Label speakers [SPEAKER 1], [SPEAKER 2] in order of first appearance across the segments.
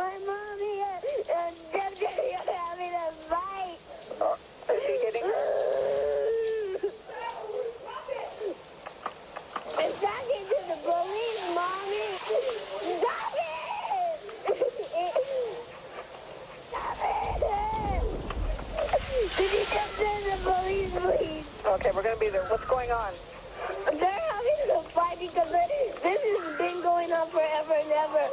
[SPEAKER 1] my mommy and Daddy are having a fight.
[SPEAKER 2] Is he hitting her?
[SPEAKER 1] I'm talking to the police, Mommy. Stop it! Stop it! Could you just send the police, please?
[SPEAKER 2] Okay, we're going to be there. What's going on?
[SPEAKER 1] They're having a fight because this has been going on forever and ever.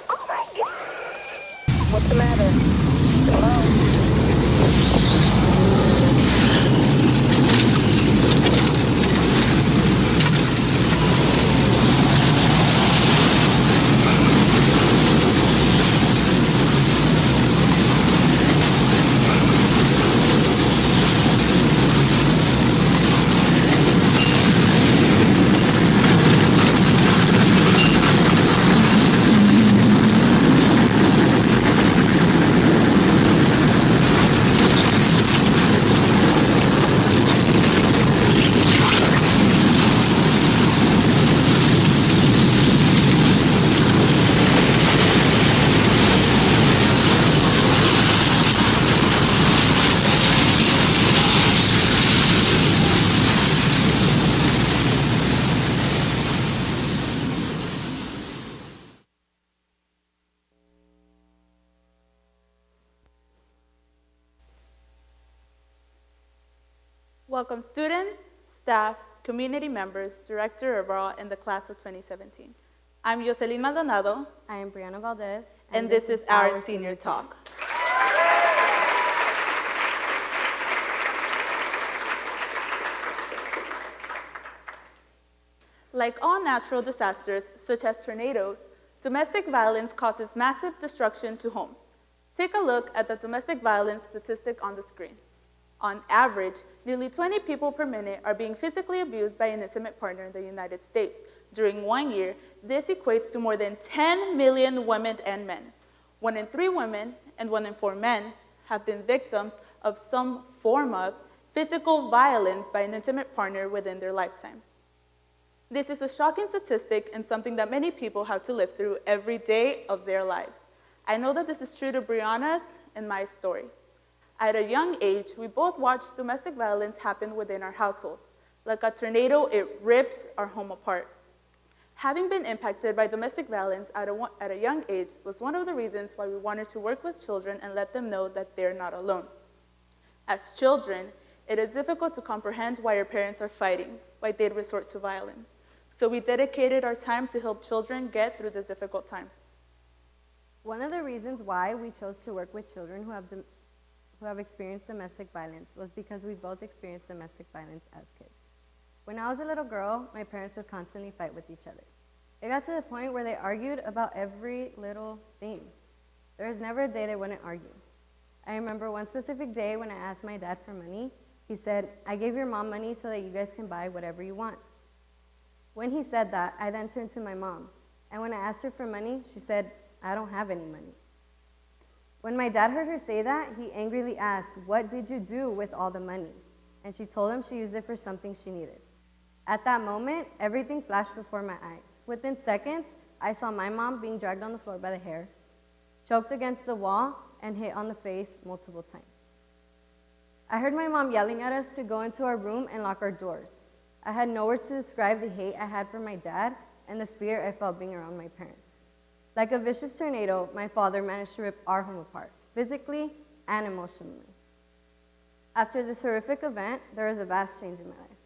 [SPEAKER 1] Oh my God!
[SPEAKER 2] What's the matter? Hello?
[SPEAKER 3] Welcome students, staff, community members, director overall in the class of 2017. I'm Yocelyn Maldonado.
[SPEAKER 4] I am Briana Valdez.
[SPEAKER 3] And this is our Senior Talk. Like all natural disasters, such as tornadoes, domestic violence causes massive destruction to homes. Take a look at the domestic violence statistic on the screen. On average, nearly 20 people per minute are being physically abused by an intimate partner in the United States. During 1 year, this equates to more than 10 million women and men. 1 in 3 women and 1 in 4 men have been victims of some form of physical violence by an intimate partner within their lifetime. This is a shocking statistic and something that many people have to live through every day of their lives. I know that this is true to Briana's and my story. At a young age, we both watched domestic violence happen within our household. Like a tornado, it ripped our home apart. Having been impacted by domestic violence at a young age was one of the reasons why we wanted to work with children and let them know that they're not alone. As children, it is difficult to comprehend why our parents are fighting, why they'd resort to violence. So we dedicated our time to help children get through this difficult time.
[SPEAKER 4] One of the reasons why we chose to work with children who have experienced domestic violence was because we both experienced domestic violence as kids. When I was a little girl, my parents would constantly fight with each other. It got to the point where they argued about every little thing. There was never a day they wouldn't argue. I remember one specific day when I asked my dad for money. He said, "I gave your mom money so that you guys can buy whatever you want." When he said that, I then turned to my mom. And when I asked her for money, she said, "I don't have any money." When my dad heard her say that, he angrily asked, "What did you do with all the money?" And she told him she used it for something she needed. At that moment, everything flashed before my eyes. Within seconds, I saw my mom being dragged on the floor by the hair, choked against the wall, and hit on the face multiple times. I heard my mom yelling at us to go into our room and lock our doors. I had no words to describe the hate I had for my dad and the fear I felt being around my parents. Like a vicious tornado, my father managed to rip our home apart, physically and emotionally. After this horrific event, there was a vast change in my life.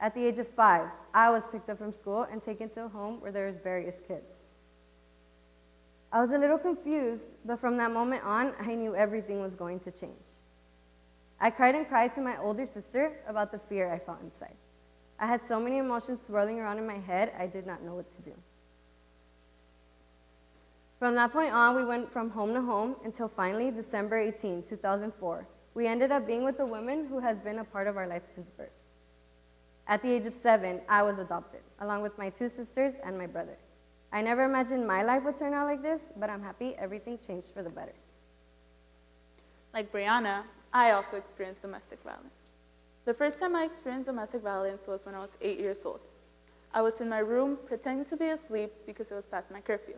[SPEAKER 4] At the age of 5, I was picked up from school and taken to a home where there was various kids. I was a little confused, but from that moment on, I knew everything was going to change. I cried and cried to my older sister about the fear I felt inside. I had so many emotions swirling around in my head, I did not know what to do. From that point on, we went from home to home until finally, December 18, 2004, we ended up being with a woman who has been a part of our life since birth. At the age of 7, I was adopted, along with my 2 sisters and my brother. I never imagined my life would turn out like this, but I'm happy everything changed for the better.
[SPEAKER 3] Like Briana, I also experienced domestic violence. The first time I experienced domestic violence was when I was 8 years old. I was in my room pretending to be asleep because it was past my curfew.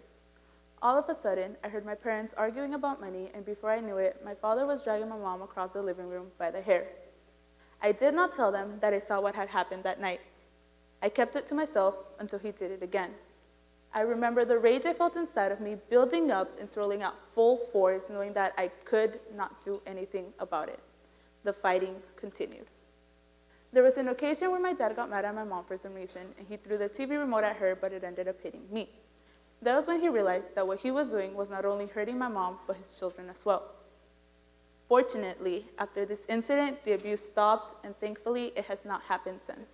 [SPEAKER 3] All of a sudden, I heard my parents arguing about money, and before I knew it, my father was dragging my mom across the living room by the hair. I did not tell them that I saw what had happened that night. I kept it to myself until he did it again. I remember the rage I felt inside of me building up and swirling out full force, knowing that I could not do anything about it. The fighting continued. There was an occasion where my dad got mad at my mom for some reason, and he threw the TV remote at her, but it ended up hitting me. That was when he realized that what he was doing was not only hurting my mom, but his children as well. Fortunately, after this incident, the abuse stopped, and thankfully, it has not happened since.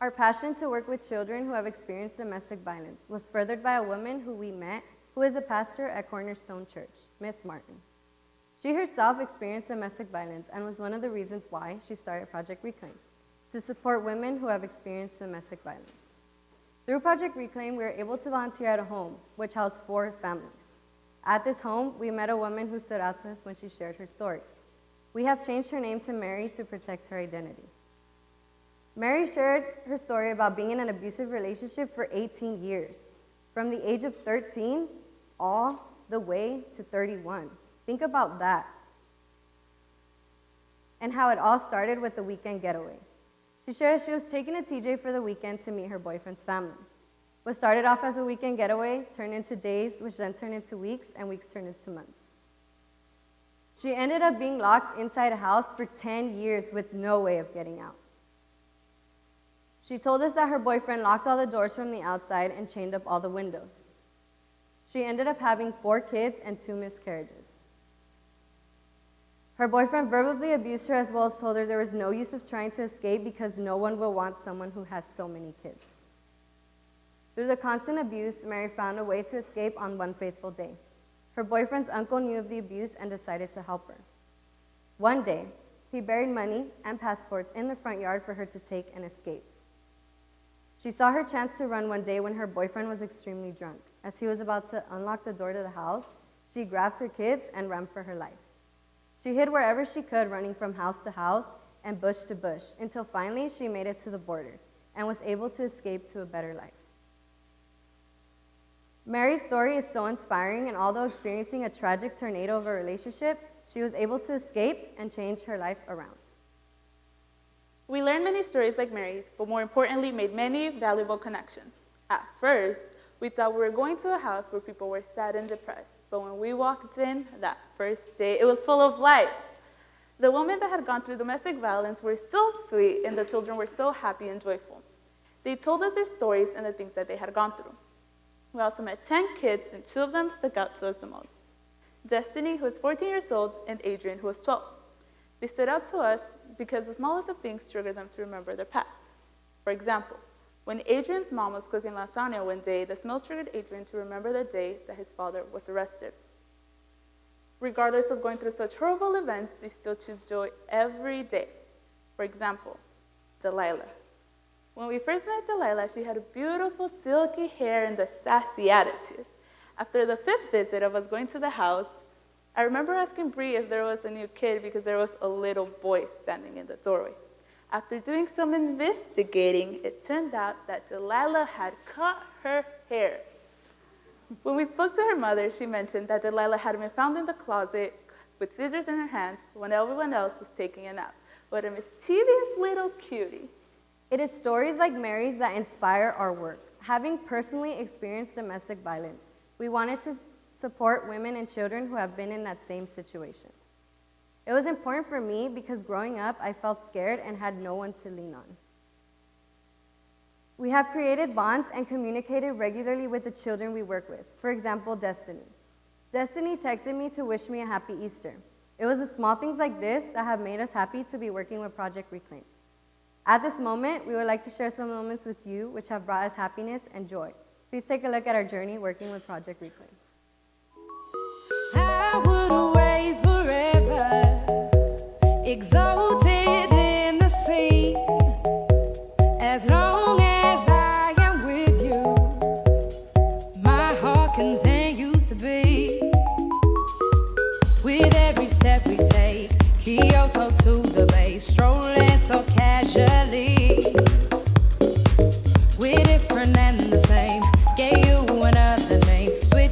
[SPEAKER 4] Our passion to work with children who have experienced domestic violence was furthered by a woman who we met, who is a pastor at Cornerstone Church, Miss Martin. She herself experienced domestic violence and was one of the reasons why she started Project Reclaim, to support women who have experienced domestic violence. Through Project Reclaim, we were able to volunteer at a home, which housed 4 families. At this home, we met a woman who stood out to us when she shared her story. We have changed her name to Mary to protect her identity. Mary shared her story about being in an abusive relationship for 18 years, from the age of 13 all the way to 31. Think about that. And how it all started with the weekend getaway. She shared she was taking a TJ for the weekend to meet her boyfriend's family. What started off as a weekend getaway turned into days, which then turned into weeks, and weeks turned into months. She ended up being locked inside a house for 10 years with no way of getting out. She told us that her boyfriend locked all the doors from the outside and chained up all the windows. She ended up having 4 kids and 2 miscarriages. Her boyfriend verbally abused her as well as told her there was no use of trying to escape because no one will want someone who has so many kids. Through the constant abuse, Mary found a way to escape on one fateful day. Her boyfriend's uncle knew of the abuse and decided to help her. One day, he buried money and passports in the front yard for her to take and escape. She saw her chance to run one day when her boyfriend was extremely drunk. As he was about to unlock the door to the house, she grabbed her kids and ran for her life. She hid wherever she could, running from house to house and bush to bush, until finally she made it to the border and was able to escape to a better life. Mary's story is so inspiring, and although experiencing a tragic tornado of a relationship, she was able to escape and change her life around.
[SPEAKER 3] We learned many stories like Mary's, but more importantly, made many valuable connections. At first, we thought we were going to a house where people were sad and depressed, but when we walked in that first day, it was full of life. The women that had gone through domestic violence were so sweet, and the children were so happy and joyful. They told us their stories and the things that they had gone through. We also met 10 kids, and 2 of them stuck out to us the most. Destiny, who was 14 years old, and Adrian, who was 12. They stood out to us because the smallest of things triggered them to remember their past. For example, when Adrian's mom was cooking lasagna one day, the smell triggered Adrian to remember the day that his father was arrested. Regardless of going through such horrible events, they still choose joy every day. For example, Delilah. When we first met Delilah, she had beautiful silky hair and a sassy attitude. After the 5th visit of us going to the house, I remember asking Bree if there was a new kid because there was a little boy standing in the doorway. After doing some investigating, it turned out that Delilah had cut her hair. When we spoke to her mother, she mentioned that Delilah had been found in the closet with scissors in her hands when everyone else was taking a nap. What a mischievous little cutie.
[SPEAKER 4] It is stories like Mary's that inspire our work. Having personally experienced domestic violence, we wanted to support women and children who have been in that same situation. It was important for me because growing up, I felt scared and had no one to lean on. We have created bonds and communicated regularly with the children we work with. For example, Destiny. Destiny texted me to wish me a happy Easter. It was the small things like this that have made us happy to be working with Project Reclaim. At this moment, we would like to share some moments with you which have brought us happiness and joy. Please take a look at our journey working with Project Reclaim.
[SPEAKER 5] I would away forever, exalted in the sea, as long as I am with you, my heart continues to beat. With every step we take, Kyoto to the bay, strolling so casually, we're different and the same, gave you another name, switch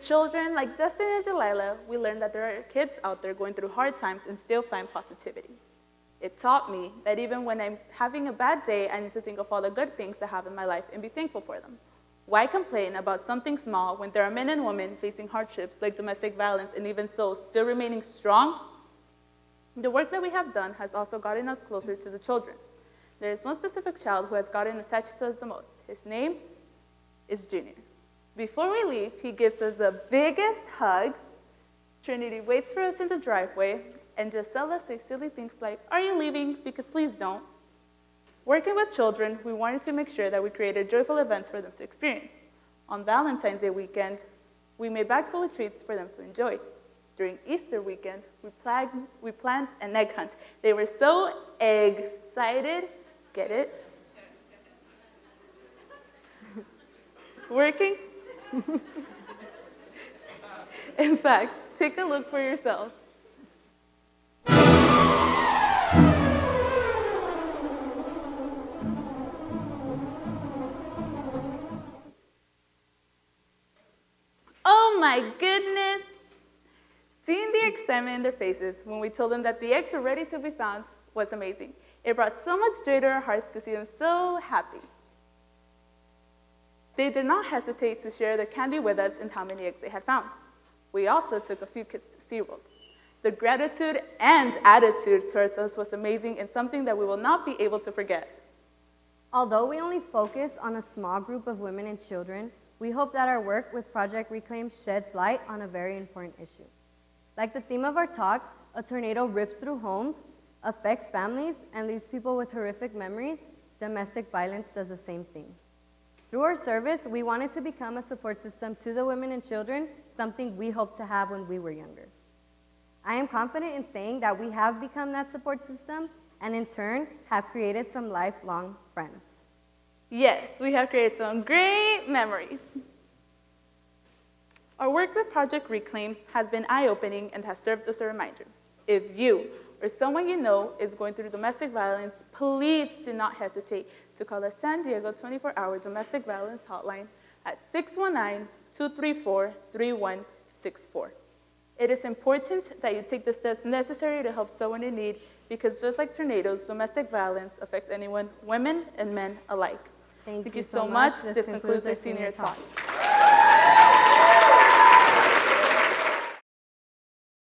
[SPEAKER 3] With children like Dustin and Delilah, we learned that there are kids out there going through hard times and still find positivity. It taught me that even when I'm having a bad day, I need to think of all the good things I have in my life and be thankful for them. Why complain about something small when there are men and women facing hardships like domestic violence and even so still remaining strong? The work that we have done has also gotten us closer to the children. There is one specific child who has gotten attached to us the most. His name is Junior. Before we leave, he gives us the biggest hugs. Trinity waits for us in the driveway, and Gisela says silly things like, "Are you leaving? Because please don't." Working with children, we wanted to make sure that we created joyful events for them to experience. On Valentine's Day weekend, we made bags full of treats for them to enjoy. During Easter weekend, we planned an egg hunt. They were so excited. Get it? Working? In fact, take a look for yourself. Oh my goodness! Seeing the excitement in their faces when we told them that the eggs were ready to be found was amazing. It brought so much joy to our hearts to see them so happy. They did not hesitate to share their candy with us and how many eggs they had found. We also took a few kids to SeaWorld. The gratitude and attitude towards us was amazing and something that we will not be able to forget.
[SPEAKER 4] Although we only focus on a small group of women and children, we hope that our work with Project Reclaim sheds light on a very important issue. Like the theme of our talk, a tornado rips through homes, affects families, and leaves people with horrific memories. Domestic violence does the same thing. Through our service, we wanted to become a support system to the women and children, something we hoped to have when we were younger. I am confident in saying that we have become that support system and in turn have created some lifelong friends.
[SPEAKER 3] Yes, we have created some great memories. Our work with Project Reclaim has been eye-opening and has served as a reminder. If you or someone you know is going through domestic violence, please do not hesitate to call the San Diego 24-hour domestic violence hotline at 619-234-3164. It is important that you take the steps necessary to help someone in need because just like tornadoes, domestic violence affects anyone, women and men alike.
[SPEAKER 4] Thank
[SPEAKER 3] you so much. This concludes our senior talk.